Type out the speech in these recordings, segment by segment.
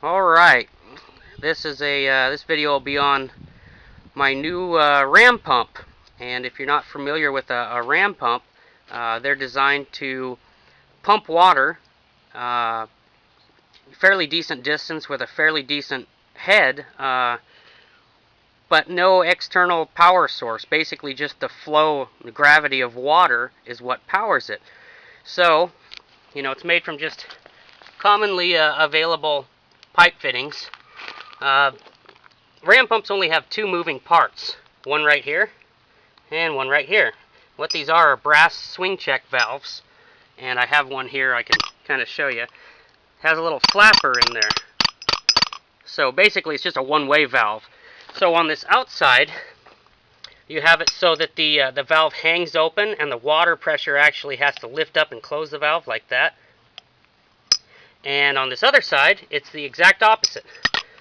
Alright, this video will be on my new ram pump. And if you're not familiar with a ram pump, they're designed to pump water fairly decent distance with a fairly decent head, but no external power source. Basically just the flow, the gravity of water is what powers it. So, it's made from just commonly available pipe fittings. Ram pumps only have two moving parts, one right here and one right here. What these are brass swing check valves, and I have one here I can kind of show you. It has a little flapper in there. So basically it's just a one-way valve. So on this outside you have it so that the valve hangs open and the water pressure actually has to lift up and close the valve like that. And on this other side, it's the exact opposite,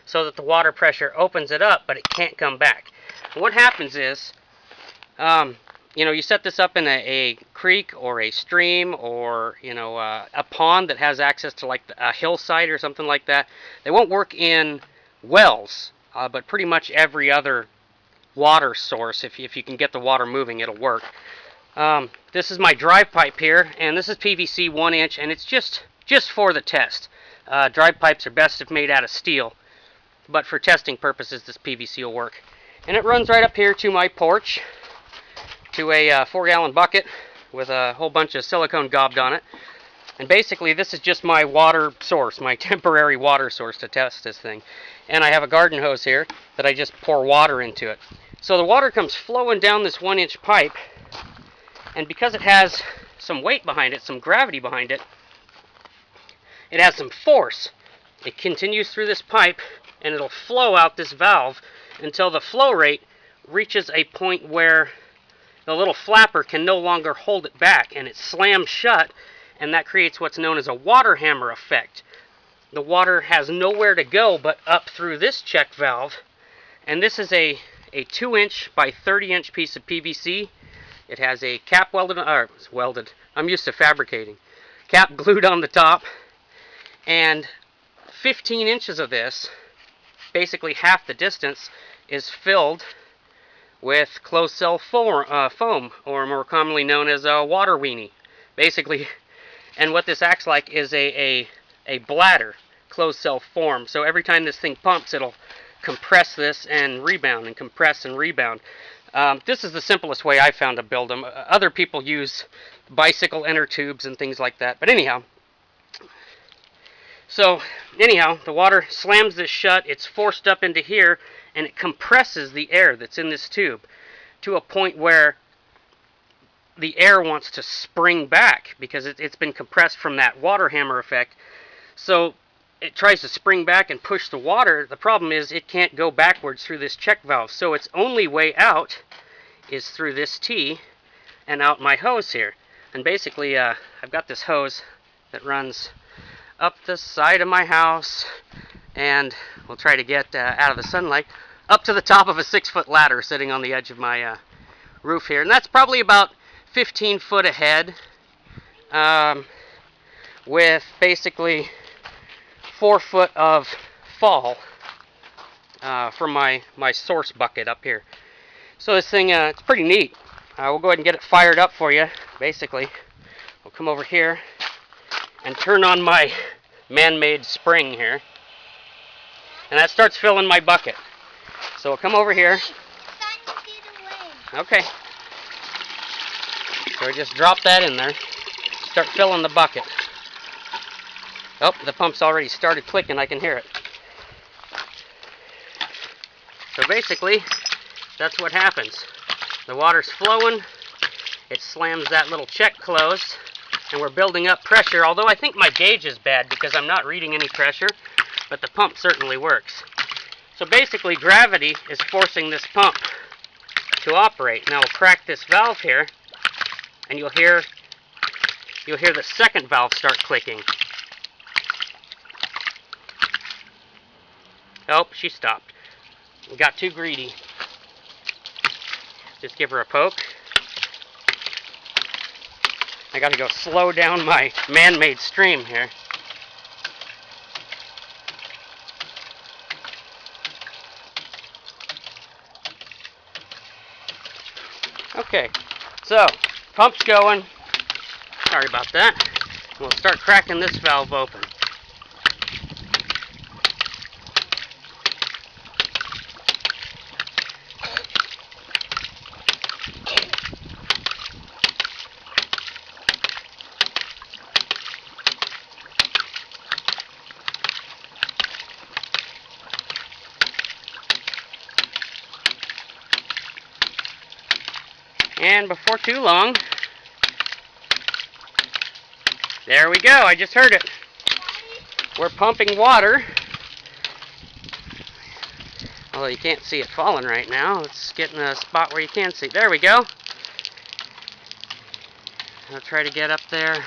so that the water pressure opens it up, but it can't come back. And what happens is, you set this up in a creek or a stream or, a pond that has access to like a hillside or something like that. They won't work in wells, but pretty much every other water source, if you can get the water moving, it'll work. This is my drive pipe here, and this is PVC 1 inch, and it's just for the test. Drive pipes are best if made out of steel, but for testing purposes this PVC will work. And it runs right up here to my porch, to a 4-gallon bucket with a whole bunch of silicone gobbed on it. And basically this is just my water source, my temporary water source to test this thing. And I have a garden hose here that I just pour water into it. So the water comes flowing down this 1-inch pipe, and because it has some weight behind it, some gravity behind it, it has some force. It continues through this pipe and it'll flow out this valve until the flow rate reaches a point where the little flapper can no longer hold it back, and it slams shut, and that creates what's known as a water hammer effect. The water has nowhere to go but up through this check valve, and this is a 2-inch by 30-inch piece of PVC. It has a cap welded, I'm used to fabricating, cap glued on the top. And 15 inches of this, basically half the distance, is filled with closed cell foam, or more commonly known as a water weenie. Basically, and what this acts like is a bladder, closed cell form. So every time this thing pumps, it'll compress this and rebound, and compress and rebound. This is the simplest way I found to build them. Other people use bicycle inner tubes and things like that. But anyhow, the water slams this shut, it's forced up into here, and it compresses the air that's in this tube to a point where the air wants to spring back because it's been compressed from that water hammer effect. So it tries to spring back and push the water. The problem is it can't go backwards through this check valve, so its only way out is through this T and out my hose here. And basically I've got this hose that runs up the side of my house, and we'll try to get out of the sunlight up to the top of a 6-foot ladder sitting on the edge of my roof here, and that's probably about 15 foot ahead, with basically 4 foot of fall from my source bucket up here. So this thing, it's pretty neat. We'll go ahead and get it fired up for you. Basically, we'll come over here and turn on my man-made spring here, and that starts filling my bucket. So we'll come over here. Okay. So we just drop that in there, start filling the bucket. Oh, the pump's already started clicking, I can hear it. So basically, that's what happens. The water's flowing, it slams that little check closed, and we're building up pressure, although I think my gauge is bad because I'm not reading any pressure, but the pump certainly works. So basically gravity is forcing this pump to operate. Now we'll crack this valve here, and you'll hear the second valve start clicking. Oh, she stopped. We got too greedy. Just give her a poke. I gotta go slow down my man-made stream here. Okay, so pump's going. Sorry about that. We'll start cracking this valve open. And before too long, there we go, I just heard it. We're pumping water. Although you can't see it falling right now. Let's get in a spot where you can see. There we go. I'll try to get up there.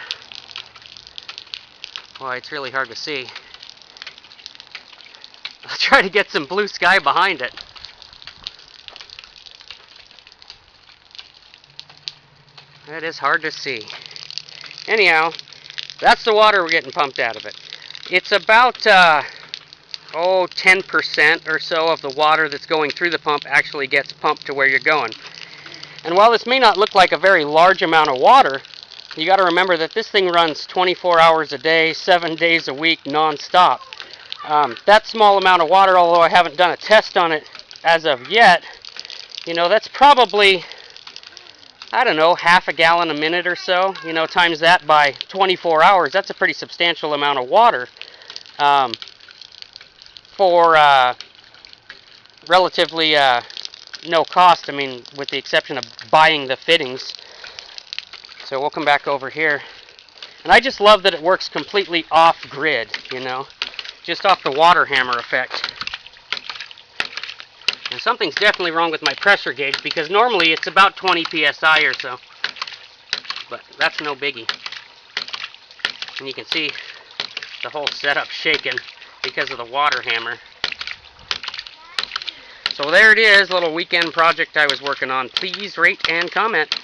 Boy, it's really hard to see. I'll try to get some blue sky behind it. That is hard to see. Anyhow, that's the water we're getting pumped out of it. It's about 10% or so of the water that's going through the pump actually gets pumped to where you're going. And while this may not look like a very large amount of water, you got to remember that this thing runs 24 hours a day, 7 days a week, non-stop. That small amount of water, although I haven't done a test on it as of yet, you know, that's probably, I don't know, half a gallon a minute or so. You know, times that by 24 hours, that's a pretty substantial amount of water for relatively no cost. I mean, with the exception of buying the fittings. So we'll come back over here. And I just love that it works completely off-grid, you know, just off the water hammer effect. And something's definitely wrong with my pressure gauge, because normally it's about 20 psi or so. But that's no biggie. And you can see the whole setup shaking because of the water hammer. So there it is, little weekend project I was working on. Please rate and comment.